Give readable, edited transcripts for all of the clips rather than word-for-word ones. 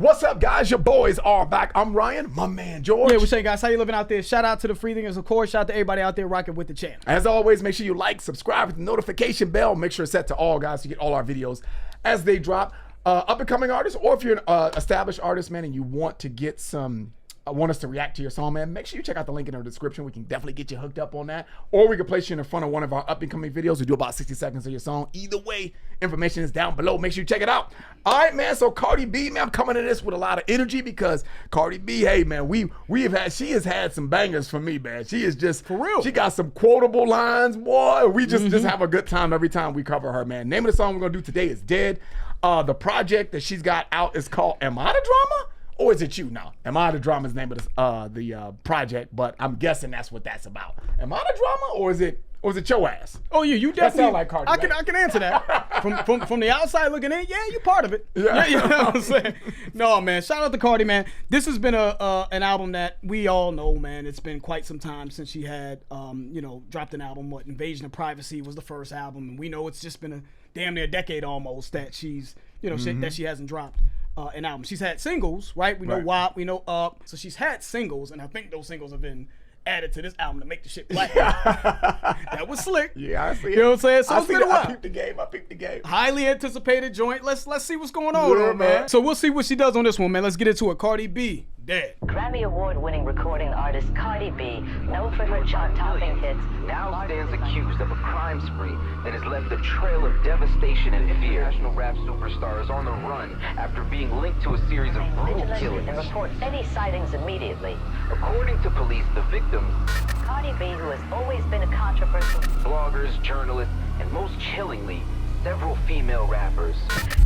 What's up, guys? Your boys are back. I'm Ryan, my man George. Yeah, what's up, guys? How you living out there? Shout out to the free thinkers, of course. Shout out to everybody out there rocking with the channel. As always, make sure you like, subscribe with the notification bell. Make sure it's set to all, guys, to get all our videos as they drop. Up-and-coming artists, or if you're an established artist, man, and you want to get some... want us to react to your song, man, make sure you check out the link in the description. We can definitely get you hooked up on that. Or we can place you in front of one of our up-and-coming videos. We do about 60 seconds of your song. Either way, information is down below. Make sure you check it out. All right, man, so Cardi B, man, I'm coming to this with a lot of energy because Cardi B, hey, man, she has had some bangers for me, man. She is just, for real. She got some quotable lines, boy. We just have a good time every time we cover her, man. Name of the song we're going to do today is Dead. The project that she's got out is called Am I the Drama? Or is it you now? Am I the Drama is the name of the project, but I'm guessing that's what that's about. Am I the Drama, or is it your ass? Oh yeah, you definitely. That sound like Cardi. I can answer that. from the outside looking in, yeah, you part of it. Yeah. You know what I'm saying? No, man. Shout out to Cardi, man. This has been an album that we all know, man. It's been quite some time since she had dropped an album. What, Invasion of Privacy was the first album, and we know it's just been a damn near decade almost that she's that she hasn't dropped an album. She's had singles, right? We know WAP, we know Up. So she's had singles, and I think those singles have been added to this album to make the shit black. That was slick. Yeah, I see it. You know what I'm saying? So it's been a while. I peeped the game. Highly anticipated joint. Let's see what's going on, man. So we'll see what she does on this one, man. Let's get into it. Cardi B, Dead. Grammy Award-winning recording artist Cardi B, known for her chart-topping hits, now stands accused of a crime spree that has left a trail of devastation and fear. National rap superstar is on the run after being linked to a series of brutal killings. and report any sightings immediately. According to police, the victims, Cardi B, who has always been a controversial bloggers, journalists, and most chillingly, several female rappers.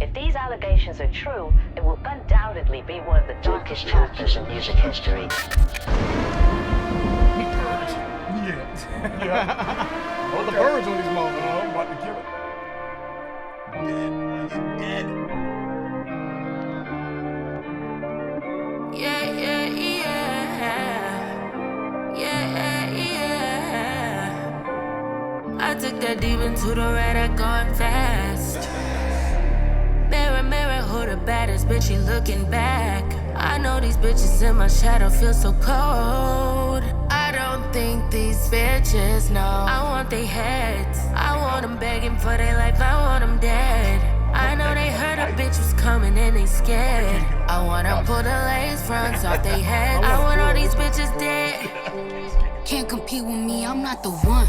If these allegations are true, it will undoubtedly be one of the darkest chapters in music history. Yeah. Oh, the birds on these moments. I'm about to kill it. Dead. I took that deep into the red, I going fast. Mirror, mirror, who the baddest bitch, you looking back. I know these bitches in my shadow feel so cold. I don't think these bitches know I want their heads. I want them begging for their life, I want them dead. I know they heard a bitch was coming and they scared. I wanna pull the lace fronts off their head. I want all these bitches dead. Can't compete with me, I'm not the one.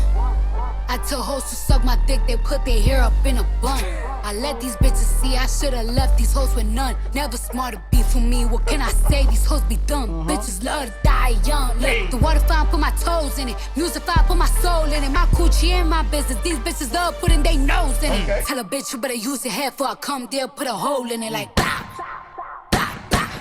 I tell hoes to suck my dick, they put their hair up in a bun. I let these bitches see I should've left these hoes with none. Never smart to be for me, what can I say? These hoes be dumb. Bitches love to die young. Look, the water fine, put my toes in it. Music fine, put my soul in it. My coochie in my business, these bitches love putting their nose in it. Tell a bitch you better use your head before I come there, put a hole in it like bah.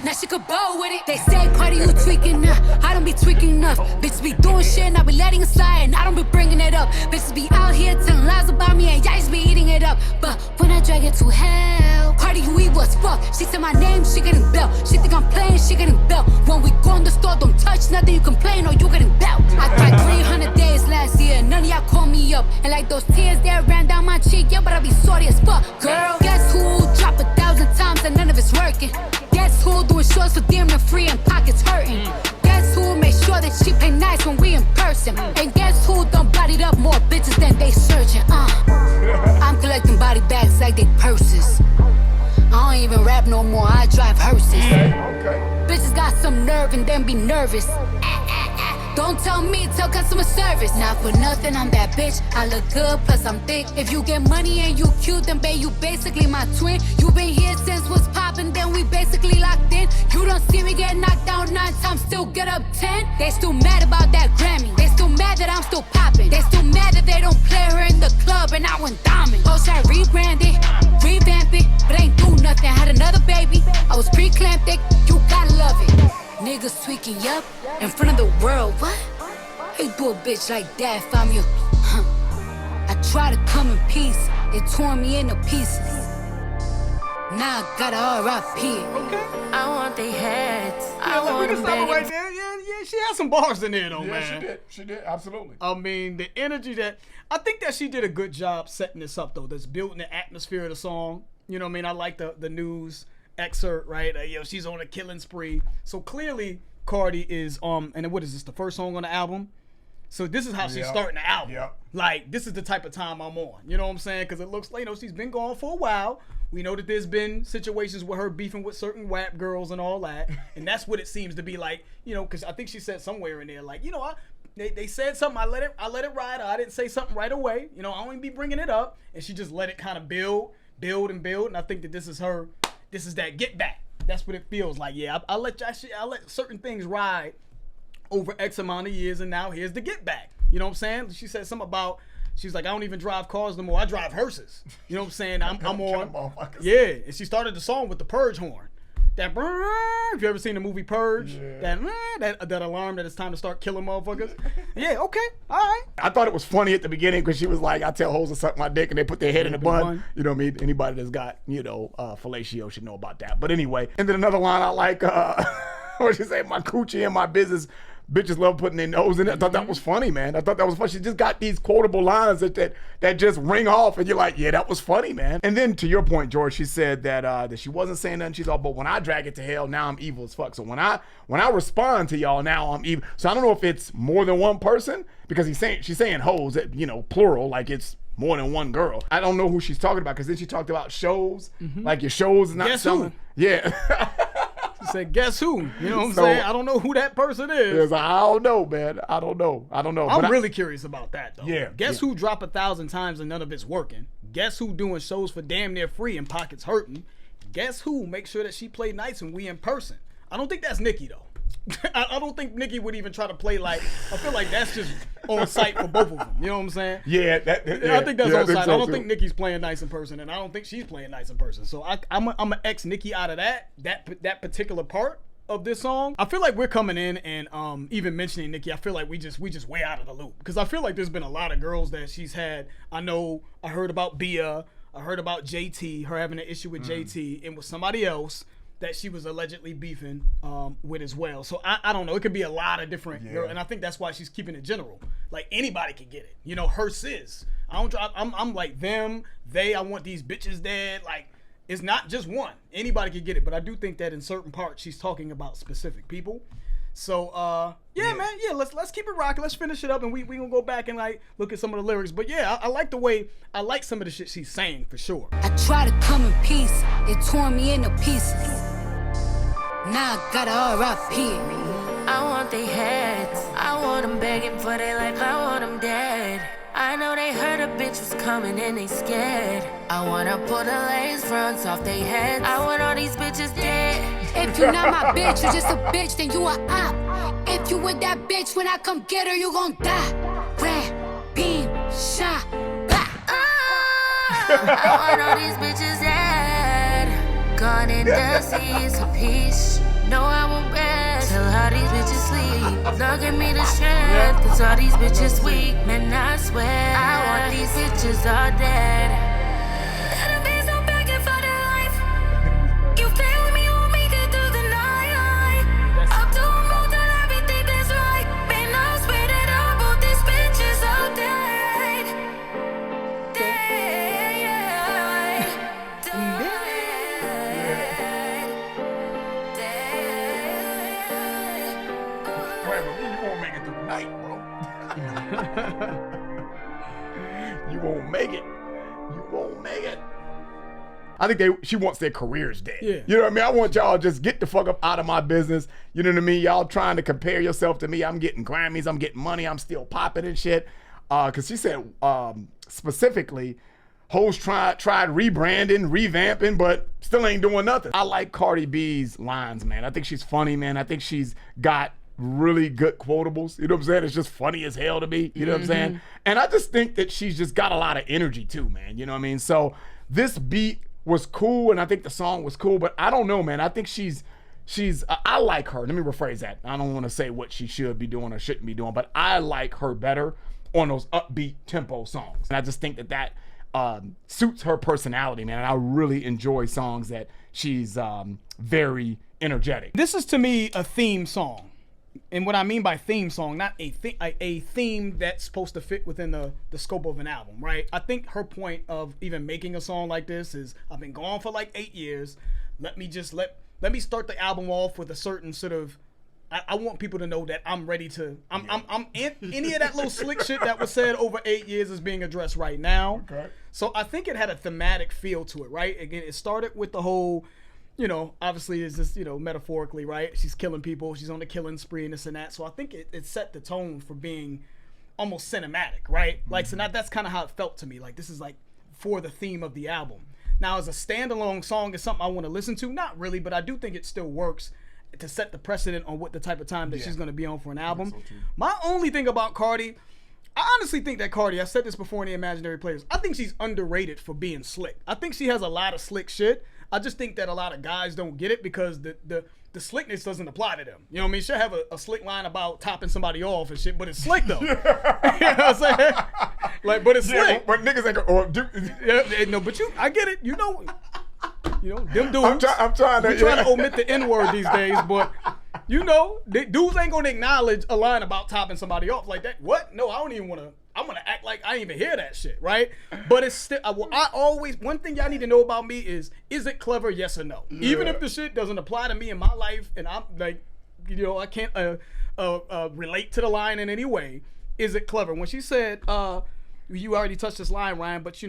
Now she could bow with it. They say, Cardi, you tweaking now. I don't be tweaking enough. Bitches be doing shit and I be letting it slide and I don't be bringing it up. Bitches be out here telling lies about me and y'all just be eating it up. But when I drag it to hell, Cardi, you evil as fuck. She said my name, she getting belt. She think I'm playing, she getting belt. When we go in the store, don't touch nothing, you complain or you getting belt. I cried 300 days last year, none of y'all call me up. And like those tears that ran down my cheek, yeah, but I be sorry as fuck. Girl, guess who drop 1,000 times and none of it's working? Guess who doing shows for damn near free and pockets hurting? Guess who make sure that she play nice when we in person? And guess who done bodied up more bitches than they searching? I'm collecting body bags like they purses. I don't even rap no more, I drive hearses. Bitches got some nerve and then be nervous. Don't tell me, tell customer service. Not for nothing, I'm that bitch. I look good, plus I'm thick. If you get money and you cute, then babe, you basically my twin. You been here since what's poppin', then we basically locked in. You don't see me get knocked down 9 times, still get up 10. They still mad about that Grammy. They still mad that I'm still poppin'. They still mad that they don't play her in the club and I went diamond. Oh, should I rebrand it, revamp it? But ain't do nothing, had another baby. I was pre-clamped, you gotta love it. Niggas tweaking, yup, in front of the world, what? How you do a bitch like that if I'm your, I try to come in peace, it tore me into pieces. Now I gotta R.I.P. I want their heads. Yeah, I look, we want can them stop it begging. right there. Yeah, she had some bars in there though, man. Yeah, she did, absolutely. I mean, the energy that I think that she did a good job setting this up though. That's building the atmosphere of the song. You know what I mean? I like the news excerpt, right? She's on a killing spree. So clearly Cardi is and what is this, the first song on the album? So this is how she's starting the album. Yep. Like, this is the type of time I'm on. You know what I'm saying? Because it looks like, she's been gone for a while. We know that there's been situations with her beefing with certain WAP girls and all that. And that's what it seems to be like, because I think she said somewhere in there, like, they said something, I let it ride. I didn't say something right away. I don't even be bringing it up. And she just let it kind of build. And I think that this is that get back. That's what it feels like. Yeah, I let certain things ride over X amount of years, and now here's the get back. You know what I'm saying? She said something about, she's like, I don't even drive cars no more. I drive hearses. You know what I'm saying? I'm on. Yeah, and she started the song with the purge horn. That, if you ever seen the movie Purge, that alarm that it's time to start killing motherfuckers. Yeah, okay, all right. I thought it was funny at the beginning because she was like, I tell hoes to suck my dick and they put their head in the bun. You know what I mean? Anybody that's got, fellatio should know about that. But anyway, and then another line I like, what she say, my coochie and my business. Bitches love putting their nose in it. I thought that was funny, man. I thought that was funny. She just got these quotable lines that just ring off, and you're like, yeah, that was funny, man. And then to your point, George, she said that she wasn't saying nothing. She's all, but when I drag it to hell, now I'm evil as fuck. So when I respond to y'all, now I'm evil. So I don't know if it's more than one person because she's saying hoes, plural, like it's more than one girl. I don't know who she's talking about because then she talked about shows, like your shows is not Guess selling. Who? Yeah. Said, guess who? You know what I'm saying? I don't know who that person is. I don't know, man. I don't know. I'm really curious about that, though. Yeah. Guess who drop 1,000 times and none of it's working? Guess who doing shows for damn near free and pockets hurting? Guess who make sure that she play nice when we in person? I don't think that's Nicki, though. I don't think Nicki would even try to play like. I feel like that's just on site for both of them. You know what I'm saying? Yeah, I think that's on site. I don't think Nicki's playing nice in person, and I don't think she's playing nice in person. So I'm gonna X Nicki out of that particular part of this song. I feel like we're coming in and even mentioning Nicki, I feel like we just way out of the loop because I feel like there's been a lot of girls that she's had. I heard about Bia. I heard about JT, her having an issue with JT and with somebody else that she was allegedly beefing with as well. So I don't know. It could be a lot of different girls, and I think that's why she's keeping it general. Like anybody can get it. Her sis. I'm like them, they. I want these bitches dead. Like it's not just one. Anybody can get it. But I do think that in certain parts she's talking about specific people. So man, let's keep it rocking. Let's finish it up, and we gonna go back and like look at some of the lyrics. But yeah, I like the way some of the shit she's saying for sure. I try to come in peace, it tore me into pieces. Now I gotta R.I.P. I want they heads. I want them begging for their life. I want them dead. I know they heard a bitch was coming and they scared. I wanna pull the lace fronts off they heads. I want all these bitches dead. If you not my bitch, you just a bitch, then you a op. If you with that bitch, when I come get her, you gon' die. Red, beam, shot, bah. I want all these bitches dead. Gone in the seas of peace. No, I won't rest till all these bitches sleep. Lord, give me the strength, cause all these bitches weak. Man, I swear, I want these bitches all dead. Let them be so begging for their life. You stay with me, you won't make it through the night. Up to a moon, done everything that's right. Man, I swear that I want these bitches all dead. You won't make it. You won't make it. I think she wants their careers dead. Yeah. You know what I mean? I want y'all to just get the fuck up out of my business. You know what I mean? Y'all trying to compare yourself to me. I'm getting Grammys. I'm getting money. I'm still popping and shit. Because she said specifically, hoes tried rebranding, revamping, but still ain't doing nothing. I like Cardi B's lines, man. I think she's funny, man. I think she's got really good quotables. You know what I'm saying? It's just funny as hell to me. You know what I'm saying? And I just think that she's just got a lot of energy too, man. You know what I mean? So this beat was cool, and I think the song was cool, but I don't know, man. I think she's I like her. Let me rephrase that. I don't want to say what she should be doing or shouldn't be doing, but I like her better on those upbeat tempo songs. And I just think that suits her personality, man. And I really enjoy songs that she's very energetic. This is to me a theme song. And what I mean by theme song, not a theme that's supposed to fit within the scope of an album, right? I think her point of even making a song like this is, I've been gone for like 8 years. let me start the album off with a certain sort of. I want people to know that I'm ready to. I'm any of that little slick shit that was said over 8 years is being addressed right now. Okay. So I think it had a thematic feel to it, right? Again, it started with the whole, obviously it's just, metaphorically, right? She's killing people. She's on the killing spree and this and that. So I think it set the tone for being almost cinematic, right? Like, so that's kind of how it felt to me. Like, this is like for the theme of the album. Now, as a standalone song, is something I want to listen to? Not really, but I do think it still works to set the precedent on what the type of time that she's going to be on for an album. So my only thing about Cardi, I honestly think that Cardi, I said this before in the Imaginary Players, I think she's underrated for being slick. I think she has a lot of slick shit. I just think that a lot of guys don't get it because the slickness doesn't apply to them. You know what I mean? She'll have a slick line about topping somebody off and shit, but it's slick though. You know what I'm saying? Like, but it's slick. But niggas ain't gonna no, but I get it. Them dudes. I'm trying to. We're trying to omit the N-word these days, but dudes ain't gonna acknowledge a line about topping somebody off like that. What? No, I don't even want to. I'm gonna act like I didn't even hear that shit, right? But it's still. I always. One thing y'all need to know about me is it clever? Yes or no? Yeah. Even if the shit doesn't apply to me in my life, and I'm like, I can't relate to the line in any way. Is it clever? When she said, you already touched this line, Ryan, but she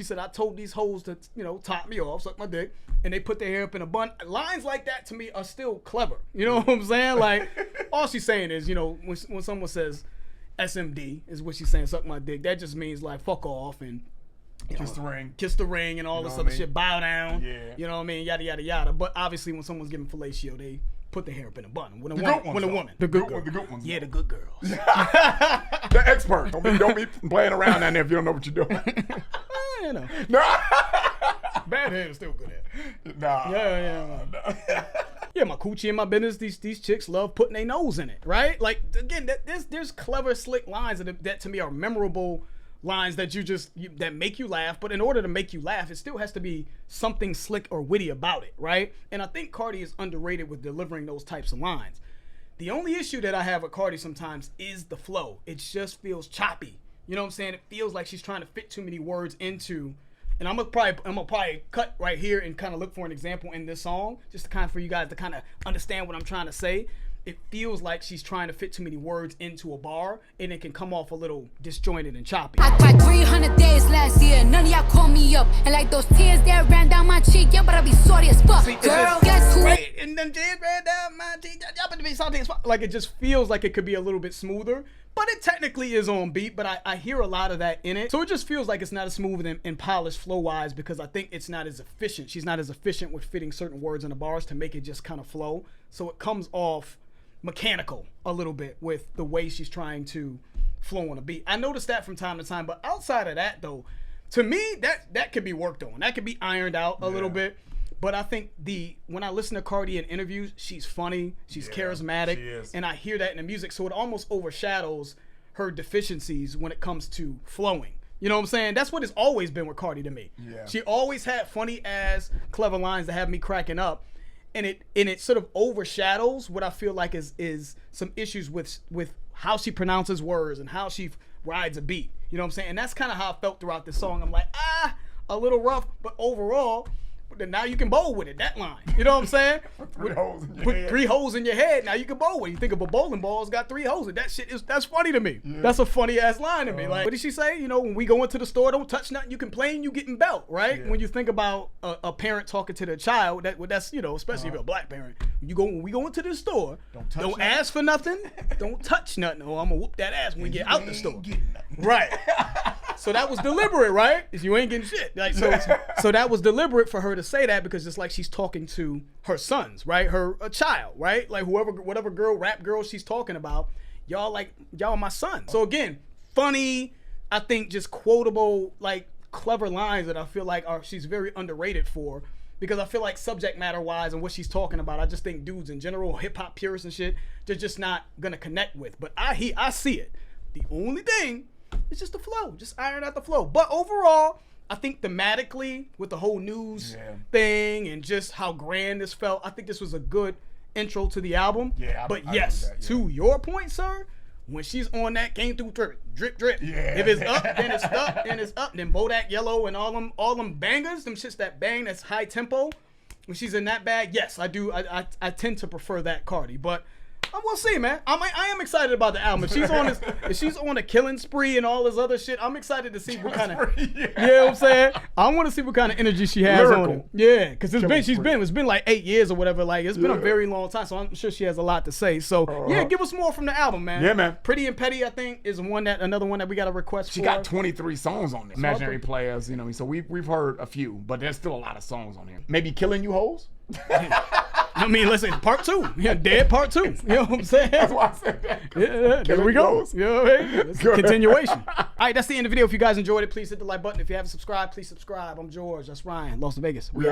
said, I told these hoes to, top me off, suck my dick, and they put their hair up in a bun. Lines like that to me are still clever. You know what I'm saying? Like, all she's saying is, when someone says SMD is what she's saying, suck my dick, that just means like fuck off and kiss the ring and all this other shit, bow down. Yeah. You know what I mean? Yada yada yada. But obviously when someone's giving fellatio, they put their hair up in a bun. When a woman. The good ones. Yeah, the good girls. The expert. Don't be playing around down there if you don't know what you're doing. No. Bad hair is still good hair. Nah. Yeah. Yeah, my coochie in my business. These chicks love putting their nose in it, right? Like, again, there's clever, slick lines that to me are memorable lines that that make you laugh. But in order to make you laugh, it still has to be something slick or witty about it, right? And I think Cardi is underrated with delivering those types of lines. The only issue that I have with Cardi sometimes is the flow. It just feels choppy. You know what I'm saying? It feels like she's trying to fit too many words into. And I'm gonna probably cut right here and kind of look for an example in this song, just to kind of for you guys to kind of understand what I'm trying to say. It feels like she's trying to fit too many words into a bar, and it can come off a little disjointed and choppy. I cried 300 days last year, none of y'all call me up. And like those tears that ran down my cheek, y'all better be sorry as fuck. Girl, guess who? Right, and them tears ran down my cheek, y'all better be salty as fuck. Like, it just feels like it could be a little bit smoother. But it technically is on beat, but I hear a lot of that in it. So it just feels like it's not as smooth and polished flow-wise because I think it's not as efficient. She's not as efficient with fitting certain words in the bars to make it just kind of flow. So it comes off mechanical a little bit with the way she's trying to flow on a beat. I noticed that from time to time, but outside of that, though, to me, that could be worked on. That could be ironed out a little bit. But I think when I listen to Cardi in interviews, she's funny, she's charismatic, she is. And I hear that in the music, so it almost overshadows her deficiencies when it comes to flowing. You know what I'm saying? That's what it's always been with Cardi to me. Yeah. She always had funny ass, clever lines that have me cracking up, and it sort of overshadows what I feel like is some issues with how she pronounces words and how she rides a beat. You know what I'm saying? And that's kind of how I felt throughout this song. I'm like, a little rough, but overall. Then now you can bowl with it, that line. You know what I'm saying? Put 3 holes in your head. Now you can bowl with it. You think of a bowling ball, it's got 3 holes. And that's funny to me. Yeah. That's a funny ass line to me. Like, what did she say? When we go into the store, don't touch nothing you complain, you getting belt, right? Yeah. When you think about a parent talking to their child, that's especially if you're a black parent. When we go into the store, don't ask for nothing, don't touch nothing, or I'm gonna whoop that ass when we get out the store. Right. So that was deliberate, right? You ain't getting shit. Like, so that was deliberate for her to say that because it's like she's talking to her sons, right? A child, right? Like whatever rap girl she's talking about, y'all are my sons. So again, funny, I think just quotable, like clever lines that I feel like she's very underrated for because I feel like subject matter wise and what she's talking about, I just think dudes in general, hip hop purists and shit, they're just not gonna connect with. But I see it. The only thing is just the flow, just iron out the flow. But overall, I think thematically with the whole news thing and just how grand this felt, I think this was a good intro to the album. Yeah, but yes, to your point, sir, when she's on that came through drip. Yeah. If it's up, then it's up, then it's up. Then Bodak Yellow and all them bangers, them shits that bang, that's high tempo. when she's in that bag, yes, I do. I tend to prefer that Cardi, but we'll see, man. I am excited about the album. If she's on a killing spree and all this other shit, I'm excited to see what kind of. You know what I'm saying? I want to see what kind of energy she has Lyrical. on it. Yeah, because it's been like 8 years or whatever. Like it's been a very long time, so I'm sure she has a lot to say. So yeah, give us more from the album, man. Yeah, man. Pretty and Petty, I think, is another one that we got a request for. She got 23 songs on there. Imaginary Players, you know. So we've heard a few, but there's still a lot of songs on here. Maybe Killing You Hoes. I mean, listen, part 2. Yeah, Dead part 2. You know what I'm saying? That's why I said that. Yeah, there we go. Goes. You know what I mean? It's a continuation. All right, that's the end of the video. If you guys enjoyed it, please hit the like button. If you haven't subscribed, please subscribe. I'm George. That's Ryan. Las Vegas. We out.